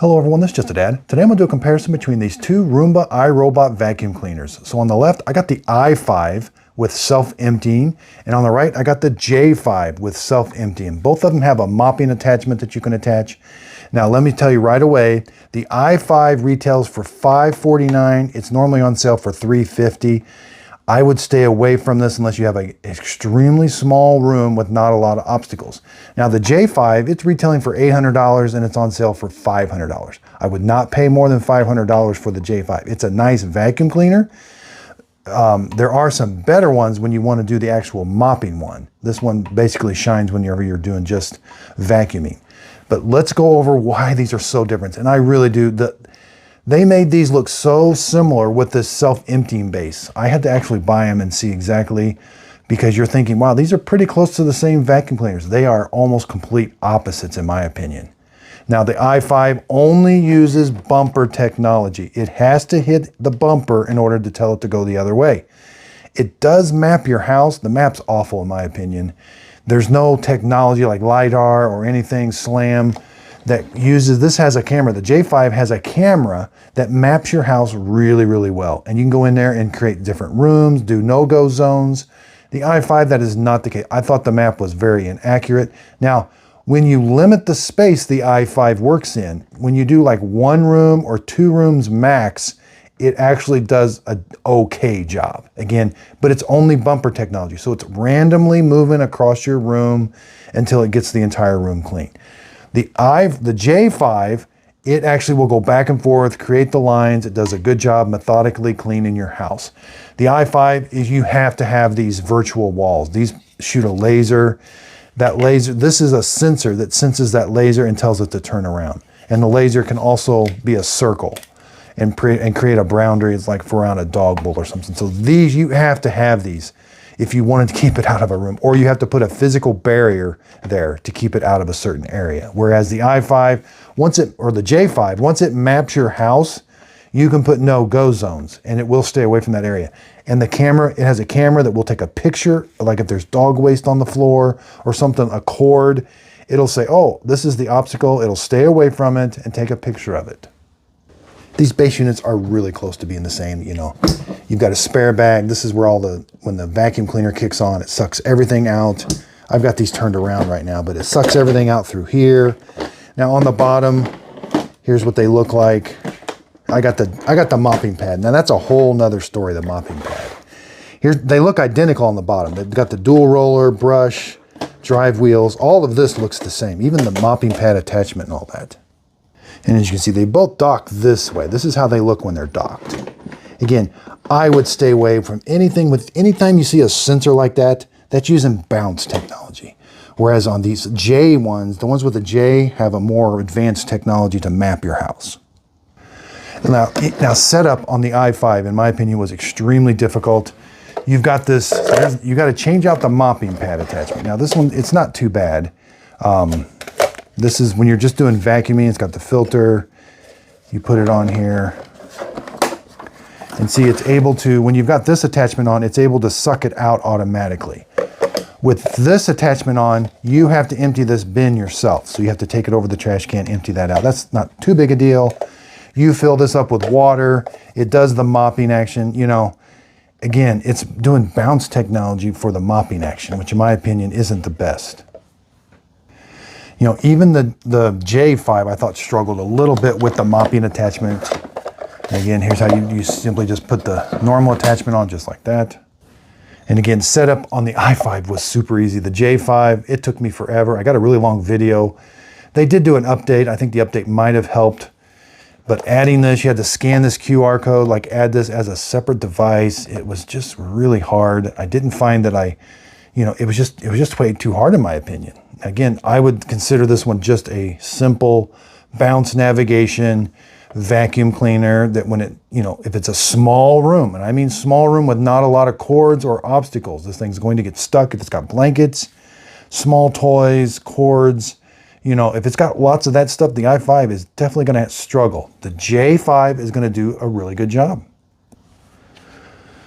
Hello everyone, this is Just a Dad. Today I'm going to do a comparison between these two Roomba iRobot vacuum cleaners. So on the left, I got the i5 with self-emptying, and on the right, I got the J5 with self-emptying. Both of them have a mopping attachment that you can attach. Now let me tell you right away, the i5 retails for $549. It's normally on sale for $350. I would stay away from this unless you have an extremely small room with not a lot of obstacles. Now the J5, it's retailing for $800 and it's on sale for $500. I would not pay more than $500 for the J5. It's a nice vacuum cleaner. There are some better ones when you want to do the actual mopping one. This one basically shines whenever you're doing just vacuuming. But let's go over why these are so different. And I really do. They made these look so similar with this self-emptying base. I had to actually buy them and see exactly, because you're thinking, wow, these are pretty close to the same vacuum cleaners. They are almost complete opposites in my opinion. Now the i5 only uses bumper technology. It has to hit the bumper in order to tell it to go the other way. It does map your house. The map's awful in my opinion. There's no technology like LiDAR or anything SLAM that uses, this has a camera. The J5 has a camera that maps your house really, really well. And you can go in there and create different rooms, do no-go zones. The i5, that is not the case. I thought the map was very inaccurate. Now, when you limit the space the i5 works in, when you do like one room or two rooms max, it actually does an okay job. Again, but it's only bumper technology. So it's randomly moving across your room until it gets the entire room clean. The J5, it actually will go back and forth, create the lines. It does a good job methodically cleaning your house. The i5 is, you have to have these virtual walls. These shoot a laser. That laser, this is a sensor that senses that laser and tells it to turn around. And the laser can also be a circle and create a boundary. It's like for around a dog bowl or something. So these, you have to have these if you wanted to keep it out of a room, or you have to put a physical barrier there to keep it out of a certain area. Whereas the i5, or the J5, once it maps your house, you can put no-go zones and it will stay away from that area. And the camera, it has a camera that will take a picture, like if there's dog waste on the floor or something, a cord, it'll say, oh, this is the obstacle. It'll stay away from it and take a picture of it. These base units are really close to being the same. You know, you've got a spare bag. This is where when the vacuum cleaner kicks on, it sucks everything out. I've got these turned around right now, but it sucks everything out through here. Now on the bottom, here's what they look like. I got the mopping pad. Now that's a whole nother story, the mopping pad. Here, they look identical on the bottom. They've got the dual roller, brush, drive wheels. All of this looks the same, even the mopping pad attachment and all that. And as you can see, they both dock this way. This is how they look when they're docked. Again, I would stay away from anything anytime you see a sensor like that, that's using bounce technology. Whereas on these J ones, the ones with the J have a more advanced technology to map your house. Now setup on the i5, in my opinion, was extremely difficult. You've got this, you got to change out the mopping pad attachment. Now this one, it's not too bad. This is when you're just doing vacuuming, it's got the filter. You put it on here. And see, it's able to, when you've got this attachment on, it's able to suck it out automatically. With this attachment on, you have to empty this bin yourself. So you have to take it over the trash can, empty that out. That's not too big a deal. You fill this up with water. It does the mopping action. You know, again, it's doing bounce technology for the mopping action, which in my opinion isn't the best. You know, even the J5 I thought struggled a little bit with the mopping attachment. And again, here's how you simply just put the normal attachment on just like that. And again, setup on the i5 was super easy. The J5, it took me forever. I got a really long video. They did do an update. I think the update might have helped. But adding this, you had to scan this QR code, like add this as a separate device. It was just really hard. I didn't find that it was just way too hard in my opinion. Again, I would consider this one just a simple bounce navigation vacuum cleaner that when it, if it's a small room, and I mean small room with not a lot of cords or obstacles, this thing's going to get stuck. If it's got blankets, small toys, cords, if it's got lots of that stuff, the i5 is definitely going to struggle. The J5 is going to do a really good job.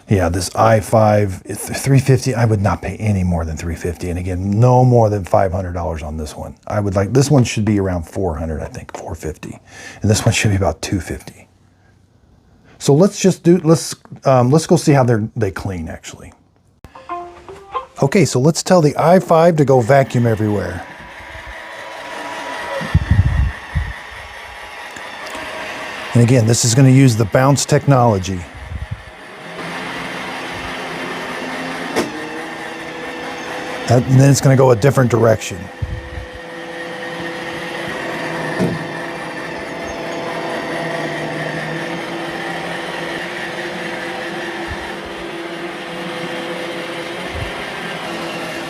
Yeah, this i5, it's $350. I would not pay any more than $350. And again, no more than $500 on this one. I would like, this one should be around $400, I think, $450. And this one should be about $250. So let's just do, let's go see how they clean actually. Okay, so let's tell the i5 to go vacuum everywhere. And again, this is going to use the bounce technology. And then it's going to go a different direction.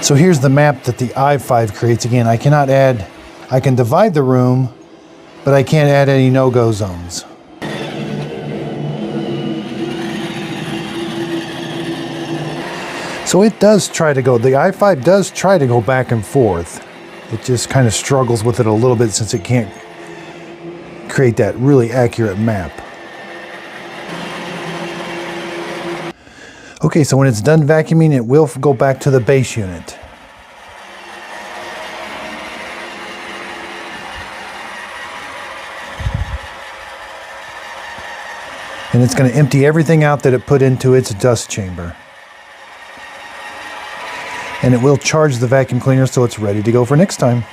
So here's the map that the i5 creates. Again, I can divide the room, but I can't add any no-go zones. So it does try to go, the i5 does try to go back and forth. It just kind of struggles with it a little bit since it can't create that really accurate map. Okay, so when it's done vacuuming, it will go back to the base unit. And it's going to empty everything out that it put into its dust chamber. And it will charge the vacuum cleaner so it's ready to go for next time.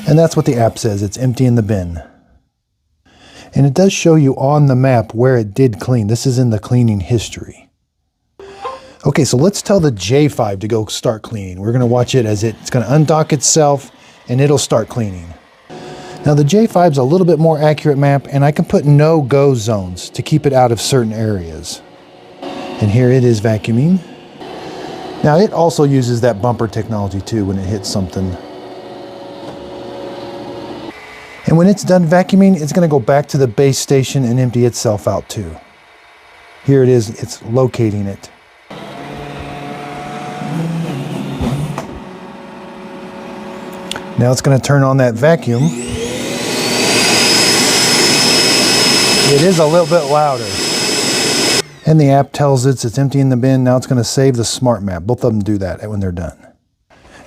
And that's what the app says, it's emptying the bin. And it does show you on the map where it did clean. This is in the cleaning history. Okay, so let's tell the J5 to go start cleaning. We're going to watch it as it's going to undock itself and it'll start cleaning. Now the J5 is a little bit more accurate map, and I can put no-go zones to keep it out of certain areas. And here it is vacuuming. Now it also uses that bumper technology too when it hits something. And when it's done vacuuming, it's going to go back to the base station and empty itself out too. Here it is, it's locating it. Now it's going to turn on that vacuum. It is a little bit louder. And the app tells it it's emptying the bin. Now it's going to save the smart map. Both of them do that when they're done.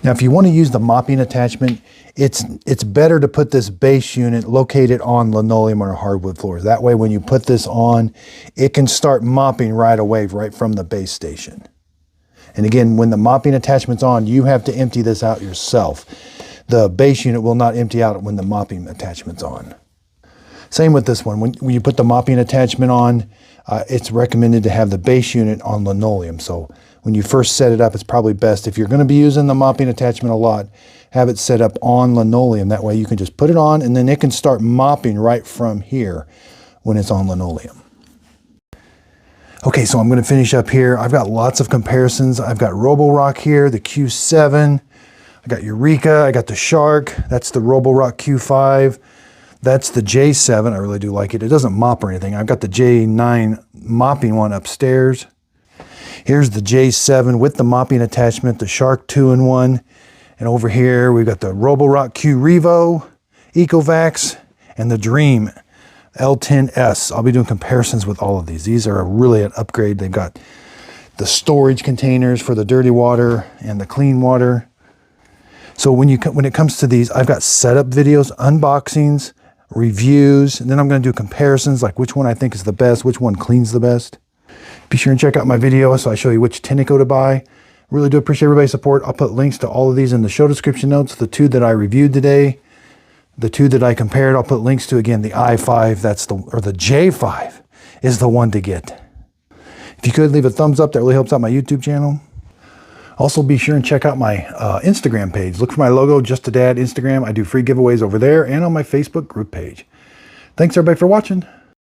Now if you want to use the mopping attachment, it's better to put this base unit located on linoleum or hardwood floors. That way when you put this on, it can start mopping right away, right from the base station. And again, when the mopping attachment's on, you have to empty this out yourself. The base unit will not empty out when the mopping attachment's on. Same with this one. When you put the mopping attachment on, it's recommended to have the base unit on linoleum. So when you first set it up, it's probably best, if you're going to be using the mopping attachment a lot, have it set up on linoleum. That way you can just put it on and then it can start mopping right from here when it's on linoleum. Okay, so I'm going to finish up here. I've got lots of comparisons. I've got Roborock here, the Q7. I got Eureka, I got the Shark. That's the Roborock Q5. That's the J7. I really do like it. It doesn't mop or anything. I've got the J9 mopping one upstairs. Here's the J7 with the mopping attachment, the Shark 2-in-1. And over here, we've got the Roborock Q Revo, Ecovacs, and the Dream L10S. I'll be doing comparisons with all of these. These are really an upgrade. They've got the storage containers for the dirty water and the clean water. So when it comes to these, I've got setup videos, unboxings, reviews, and then I'm going to do comparisons, like which one I think is the best, which one cleans the best. Be sure and check out my video so I show you which Tenneco to buy. Really do appreciate everybody's support. I'll put links to all of these in the show description notes. The two that I reviewed today, the two that I compared, I'll put links to. Again, the i5, or the J5 is the one to get. If you could leave a thumbs up, that really helps out my YouTube channel. Also, be sure and check out my Instagram page. Look for my logo, Just a Dad Instagram. I do free giveaways over there and on my Facebook group page. Thanks everybody for watching.